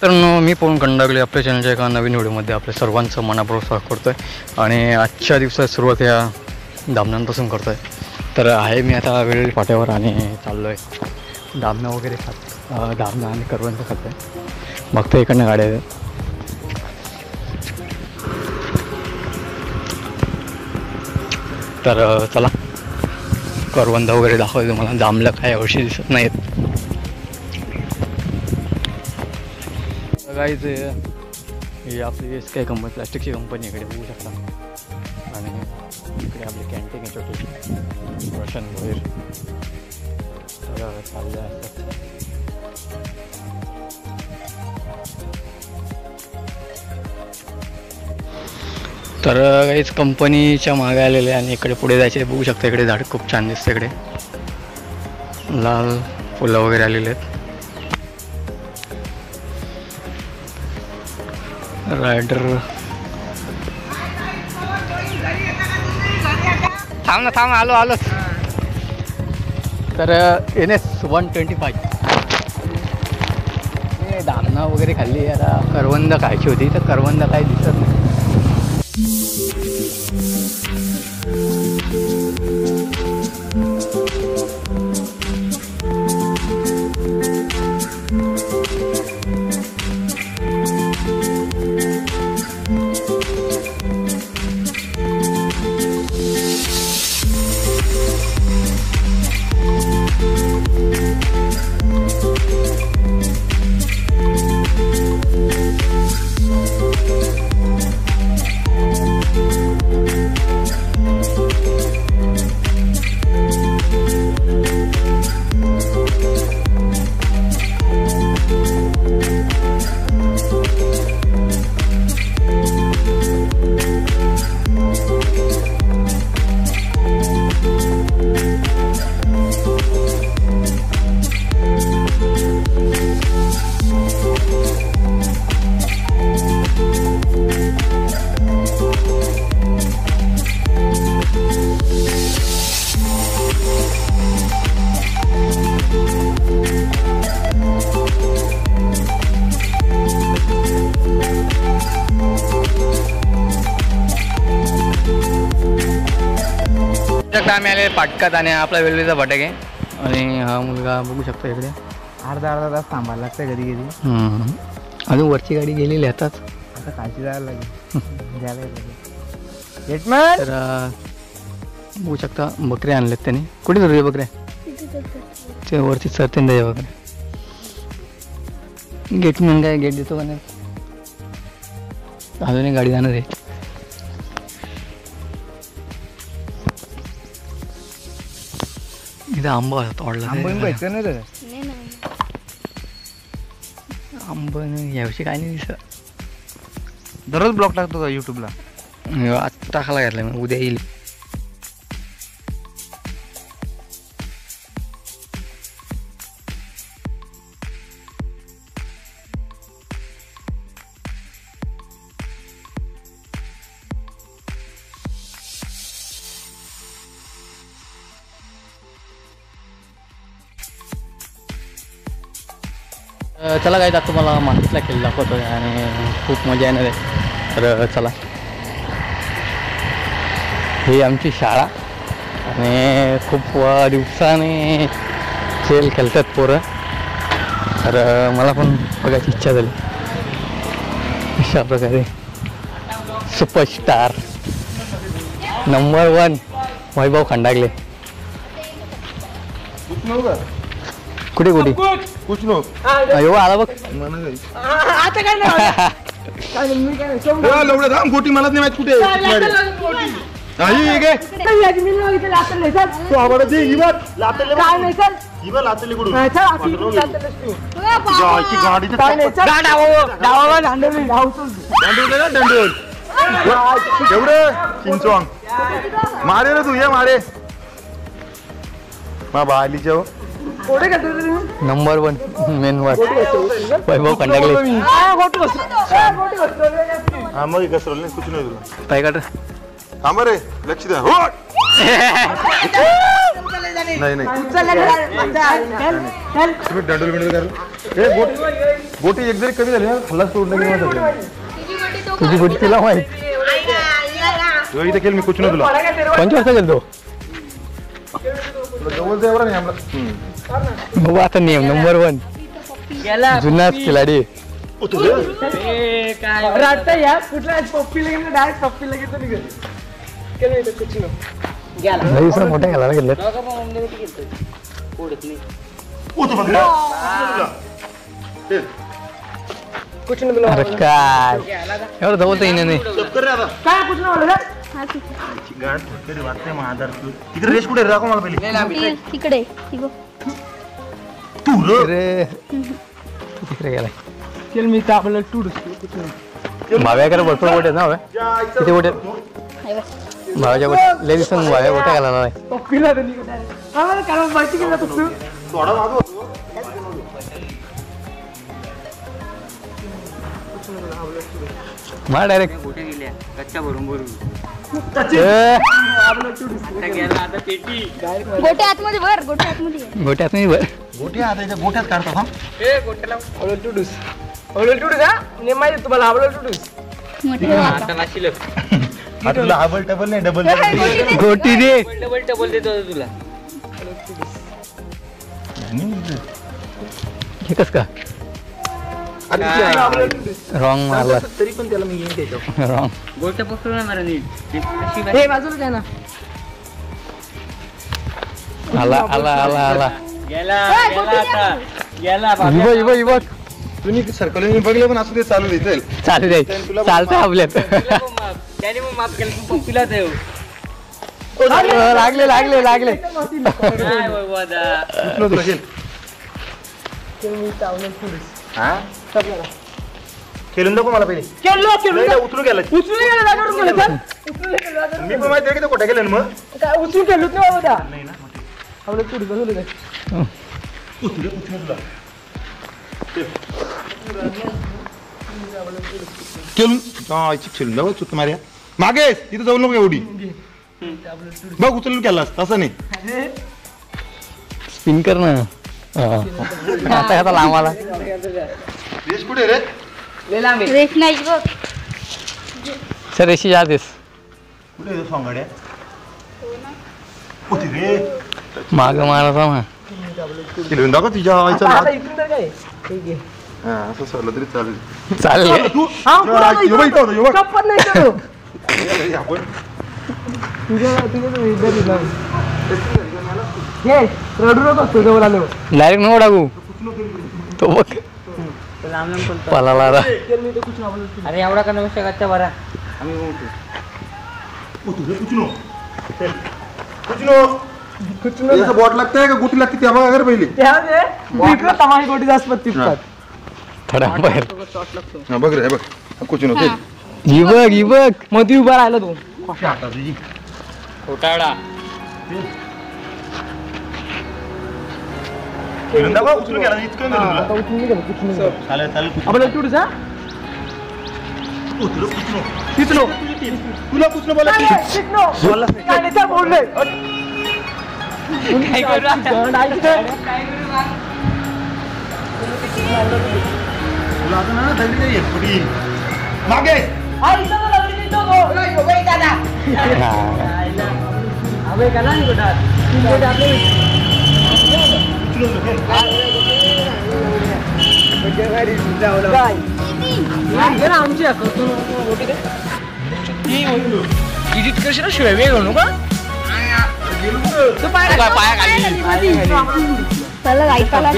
तर मी पवन खंडागळे आपल्या चॅनलच्या एका नवीन व्हिडिओमध्ये आपल्या सर्वांचं मनापूर्वक स्वागत करतो आहे आणि आजच्या दिवसात सुरुवात या दामण्यांपासून करतो आहे। तर आहे मी आता वेळेल फाट्यावर आणि चाललो आहे दामणं वगैरे खात दामणं आणि करवंद खात आहे। बघतो इकडनं गाड्या आहेत। तर चला करवंद वगैरे दाखवतो तुम्हाला। दामलं काय वर्षी दिसत नाहीत गाईज। ही आपली SK कंपनी प्लास्टिकची कंपनी इकडे बघू शकता आणि इकडे आपली कॅन्टीन आहे छोटी रोशन वगैरे चाललं आहे। तर काहीच कंपनीच्या मागे आलेले आणि इकडे पुढे जायचे बघू शकता। इकडे झाड खूप छान दिसते, इकडे लाल फुलं वगैरे आलेले आहेत। रायडर थांब ना थांब, आलो। तर NS 125 दामणं वगैरे खाल्ली। आता करवंद खायची होती तर करवंद काही दिसत नाही। आम्ही आले पाटकात आणि आपला वेल्वेचा भटक आहे आणि हा मुलगा बघू शकतो इकडे अर्धा तास थांबायला लागतं कधी कधी। अजून वरची गाडी गेलेली आताच, आता खायची जायला लागेल तर बघू शकता बकऱ्या आणल्यात त्यांनी। कुठे धरले बकऱ्या? ते वरती चरते द्या बकऱ्या। गेट म्हणून काय गेट देतो का नाही? अजून गाडी जाणार आहे। इथं आंबा तोडला आंब यावर्षी काय नाही दिसत। दररोज ब्लॉग टाकतो का युट्यूबला? आज टाकायला घातला मी, उद्या येईल। चला काय आता तुम्हाला मातीतला खेळ दाखवतो आणि खूप मजा येणार आहे। तर चला, ही आमची शाळा आणि खूप दिवसाने खेळ खेळतात पोरं। तर मला पण बघायची इच्छा झाली। अशा प्रकारे सुपरस्टार नंबर 1 वैभव खंडागळे। कुठे कुछ नो अयो आला बघ। आता काय नाही मी काय लवडे थांब, गोटी मला नाही माहित कुठे आई गे मी मागितलं लातले सर तो आवाज दे इवर लातले काय नाही सर इवर लातले कुठून नाही सर आपण लातलेस तू गाडी गाडीचं काय नाही सर डावा दांडवली दांडवले ना दांडवल एवढं चिंचोंग मारे रे तू ये मारे मा बाली जाओ नंबर 1 मेन वर वैभव खंडागळे। हा मग कसं नाही कुछ नाही तुला काय काढ थांब रे लक्ष द्या हो नाही नाही तुम्ही डंडोल बिंडोल करा. गोटी एक जरी कमी झाली ना खाल्लाच तोडलं की तुझी गोटी तुला माहित इथे केलं मी कुछ ना तुला 5 वाजता गेलतो जवळ एवढा नाही आम्हाला. बाबा आता नियम नंबर 1 जुनाच खिलाडी मोठ्या घालायला गेले अरे काय एवढं जवळ तर येणे नाही तिकडे रेस कुठे राखो मला पहिले तिकडे अरे तिकडे गेलाय भाव्याकडे भरपूर गोटे ना हवे किती गोटे भाव्याच्या गोटे लय दिवसांनी भाव्या गोट्या घालायला नाही मला डायरेक्ट गोट्या गेल्या कच्च्या भरून भरून गोटे आतमध्ये भर गोटे आतमध्ये गोट्यात नाही बरं गोट्या आता याच्या गोट्यात काढतात हा आता वाशील हा तुला डबल डबल नाही डबल गोटी दे डबल डबल देतो तुला हे कस का रॉंग मारला तरी पण त्याला मी येईन त्याच्यावर रॉंग गोट्या पकडून ना मला नीट आला आला आला आला गेला गेला आता गेला बघ तुम्ही सर्कल मी बघलं पण असं ते चालू देईल चालू द्याय चालतंय आपल्यात त्याने मग माफ केलं तू पप्पीला देऊ लागले लागले लागले काय दादा तुला खेळ खेळून दाखव मला पहिले उचलून गेला मी पण माहिती आहे की कुठे गेलं मग उचलून खेळलोच नाही बाबा नाही ना आपलं तुडी बसवलं काय उचलू तुला खेळून खेळून जाऊ चुक मार्या मागे तिथे जाऊ नको एवढी बघ उचलून केलास तसं नाही स्पिन कर ना आता आता लांबाला रेस कुठे रे रेस नाही बघ सर रेशी जातेस कुठे सोंगाड्या होती रे माग मारायचा ना खेळून दाखव तुझ्या आईचा आता इथून तर काय ठीक आहे हा असं सरलं तरी चालेल चालेल तू हा पुढं युवा इथं. इथं होता युवा चप्पल नाही इथं. आपण तुझ्या विद्यार्थी नाही हे रडू नको असतो जवळ आलो डायरेक्ट नको टाकू तो बघ लांब लांब पळतो पळाला रा. अरे एवढा का नमस्कार कच्च्या भरा आम्ही उठू याचं बॉट लागतंय का गुटी लागते त्या बघा अगर पहिले इकडं तमाही गोटी जास्त पत्तीत थोडा बाहेर हा बघ रे बघ कुचिनो खेळ ही बघ मग ती उभा राहिला तू खोटाडा खेळून दाखव उचलून गेला इतकं नाही तुला. आता उचलून गेलं कुठून चालेल चालेल आपल्याला तुडचा तिथलो तुला कुठलं बोला बोलले काय करू आता? तुला आता ना दगडी नाही येत पुढे मागे आमची एडिट करशील शिवाय वेळ घेऊ का चला ऐकायला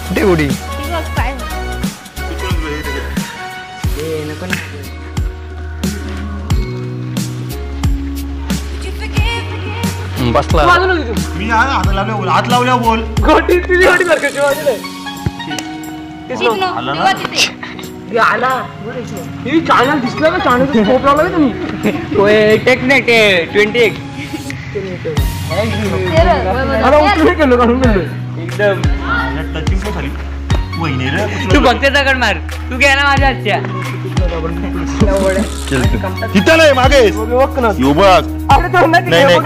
कुठे उडी बसला मी हात लावल्या बोल गोटी तुझी गोटी बरं कशी आला चॅनल दिसलं का चॅनल स्कोप लावला का तुम्ही टेक नाही ते 21 आता उचलून गेलो काढून गेलो एकदम टचिंग पण झाली वहिनी रे तू बघते दगड मार तू गेला माझ्या हातच्या तिथं नाही मागे यो बघ नाही नाही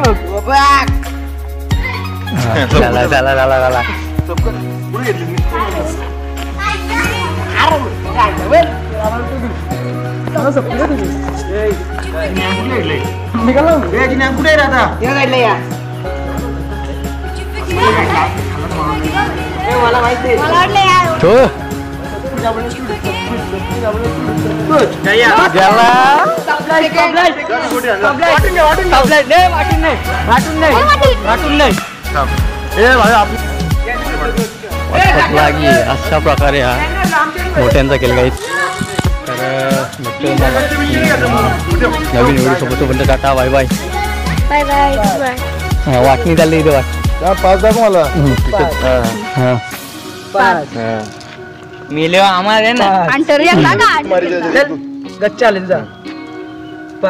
झाला झाला झाला झाला पुढे घेतली मी. कुठे राहता मला वाटलं यार तो लागी अशा प्रकारे हा मोठ्यांचा केला काही तर नवीन व्हिडिओ सोबत तोपर्यंत tata bye bye bye bye वाटणी चालली इथे वाट पाच दाखव मला मेले आम्हाला दे ना अंतर एकला का गच्चालेल जा 5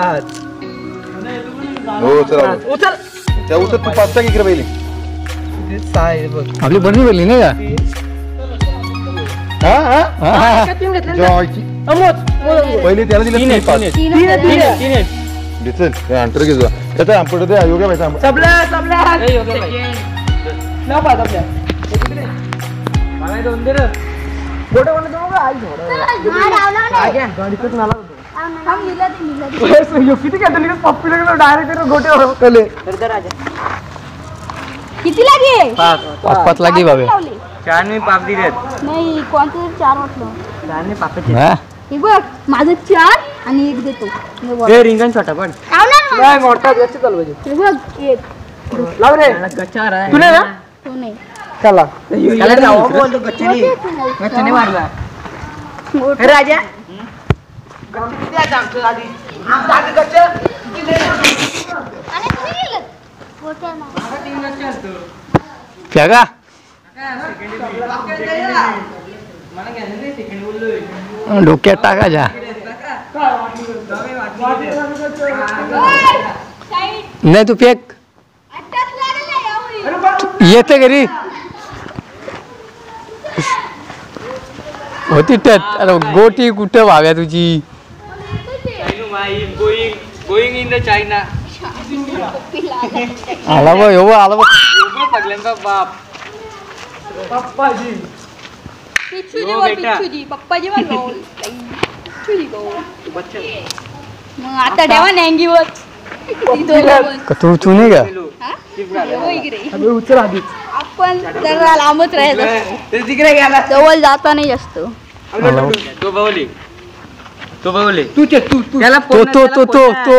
हो चला त्या उचल तू पाच टाक इकडे पहिले 6 आहे बघ आपली बनवी बोलली नाही का जॉयची पहिले त्याला दिलं पाच दिसेल ते अंतर घे जा त्याचा आंपट ते योग्य पाहिजे आंपट सबला ना पाहत आपल्या मला दोन दे रे फोटो बनवतो बघा आई थोडं गाडीतच नाला होतो किती कॅटलिक पप्पी लागलो डायरेक्ट गोटे कले किती लागे पाच लागी बाबे चार मी पाप दिलेत नाही कोणतं 4 वाटलं चार मी पापाचे हा हे बघ माझं 4 आणि 1 देतो ए रिंगण छोटा पण नाही मोठा गच्च चालवायचे हे बघ 1 लाव रे गच्चार आहे तुला ना तो नाही चला त्याला जाऊ बोलतो गच्चनी गच्चने मारला हे राजा किती आहे आमचं आधी आमचं आधी गच्च आणि कुठे गेलं मोठ्या ना क्या का डोक्यात टाकायच्या नाही तू फेक येते घरी होती त्यात अरे गोटी कुठं भाव्या तुझी गोईंग इन द चायना आला बघ हो आला बघ पगल्यांचा बाप पप्पाजी पिच्छूजी हो, बोल बेटा. पिच्छूजी पप्पाजी बोल बोल पिच्छूजी बोल मग आता ठेवा नँगीवर तू चुने का अबे उचल आधीच आपण जरा लांबच राहायचं ते तिकडे गेला जवळ जाता नाही जास्त तो बावली तू चल तू त्याला तो फोड तो ना, तो त्याला तो फोड ना. तो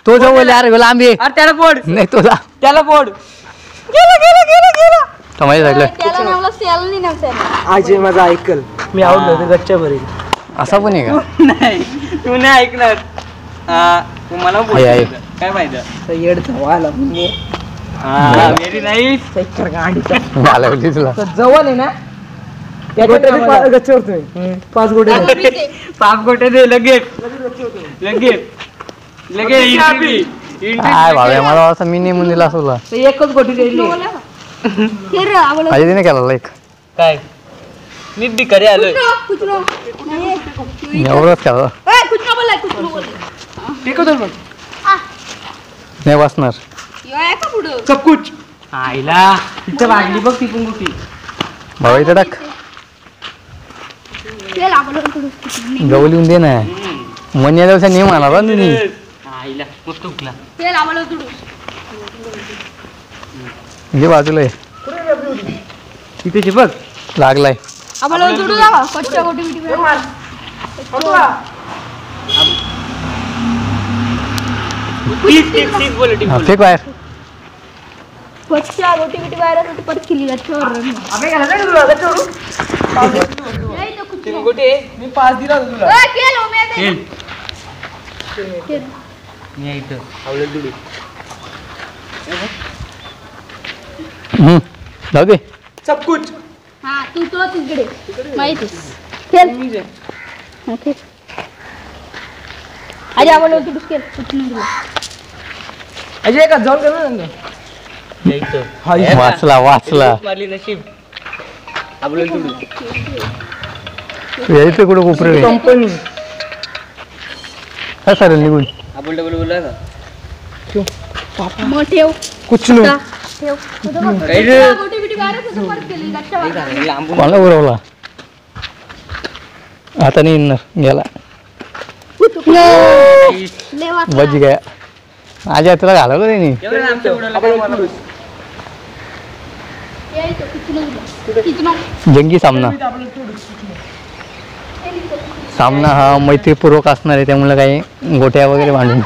तो जवळ यार लांब ये अरे त्याला फोड नाही तो जा त्याला फोड समाज लागलं त्याला नावला सेल नाही नव्हतं आजी माझं ऐकल मी आवडलो ते गच्च्या भरेल असा पण आहे का नाही तू नाही ऐकणार हा तू मला बोल आहे. काय माहिती येड धवाला म्हणजे व्हेरी नाईस सैकर गाडीचा मला बोलली तुला जवळ आहे ना त्याच्या गच्च्यावर तुम्ही 5 गोटे पाच गोटे दे लगेच काय भाव्या मला असं मी नेमून दिला असं तुला एकच गोटी दिली माझ्या तिने केला लाईक काय मी भिकारी आलोय एवढंच केला टिकवतो मग नाही बसणार सब कुछ आईला तिथं वागली बघ ती पण गोटी भावा इथे टाक जवळ येऊन दे ना मन या दिवसा नेम आला तुम्ही आईला मस्त उठला म्हणजे बाजूला आहे तिथे बघ लागलाय हा, फेक बाहेर परत केली अबे गेला ना तुला गच्च्यावरून गोटे मी 5 दिला होता तुला मी इथं जाऊ दे सब कुछ हा तू तो तिकडे माहिती खेळ हा, खेळ आजी आवडलं तू खेळ कुठं नाही दिलं. अजय का जाऊन कर ना इथं वाचला मारली नशीब आपल्याला तुडू यायचं कुठं कोपरे कंपनी काय चालेल निघून आपण डबल बोलला का मग ठेव कुछ नो आता ठेव काही रे गोटी बिटी बाहेरच होतं, परत केली गच्च्या नाही बाहेर. झालं, लांबून मला उरवला आता नाही येणार गेला लय वाचला. बजी काय माझ्या तुला घालवलं नाही एवढं आमच्या उडाला काय मला? ये इथं, किचन. जंगी सामना सामना हा मैत्रीपूर्वक असणार आहे त्यामुळे काही गोट्या वगैरे भांडून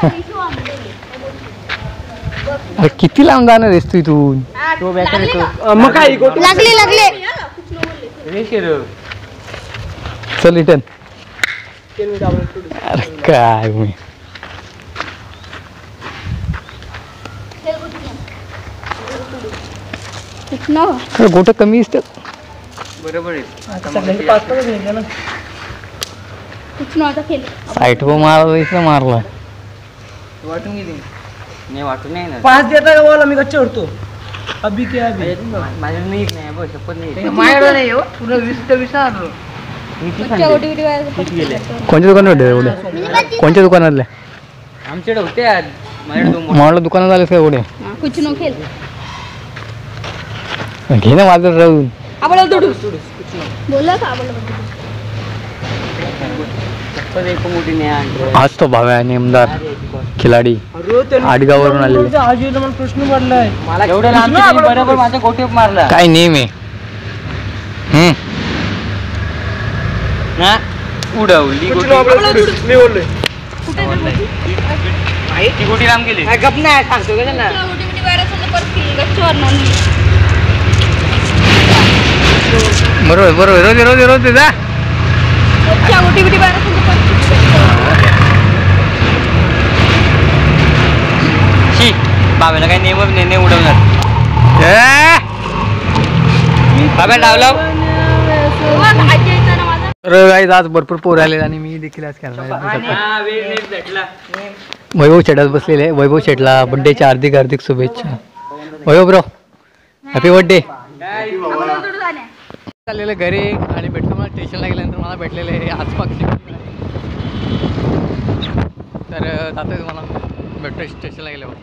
अरे किती लांब जाणार आहेस तू इथून तो बॅकर येतो मग काय गोटी लागले लागले रे शिरो चल रिटर्न अरे काय मी गोट कमी असतं बरोबर आहे सगळ्यांचे पाच पाच घ्यायचे ना आता खेळ साईट वर मारला इथं मारला वाटून किती नाही वाटून नाही ना पाच देता का बोला मी गच्च उडतो अभी क्या अभी माझ्या नाही नाही बघ शपथ नाही माझ्याकडे नाही हो पुन्हा 20 आणलो गच्च्या गोटी बिटी बाहेर किती गेले कोणत्या दुकानात भेटले एवढे कोणत्या दुकानातले आमच्याकडे होते आज माझ्याकडे दोन मला दुकानात आले का एवढे कुछ नो खेळ घे ना माझं राहून आपण तोडू बोला का आपण शपथ एक मोठी नाही आणतो आज तो भाव्या नेमदार खिलाडी आडगाववरून आलेले आज मला प्रश्न पडलाय मला एवढं लांब तरी बरोबर माझ्या गोटे मारला काय नेम आहे ना उडवली गोटी मी बोललोय ती गोटी लांब गेली गप नाही सांगतो का ना गोटी बिटी बाहेर असेल परत खेळ गच्च्यावर नाही बरोबर बरोबर रोज रोज रोज जा गच्च्या गोटी बिटी बाहेर असेल परत शी बाबाला काही नेमच नाही उडवणार बाबा लावला तर गाईज आज भरपूर पोर आले आणि मी देखील आज खेळणार आहे. वेळ नाही भेटला वैभव शेटात बसलेले आहे. वैभव शेटला बड्डेच्या हार्दिक हार्दिक शुभेच्छा वैभव ब्रो हॅपी बर्थडे चाललेलं घरी आणि भेटलो मला स्टेशनला गेल्यानंतर मला भेटलेले आसपास तर जातं मला भेटतो स्टेशनला गेल्यावर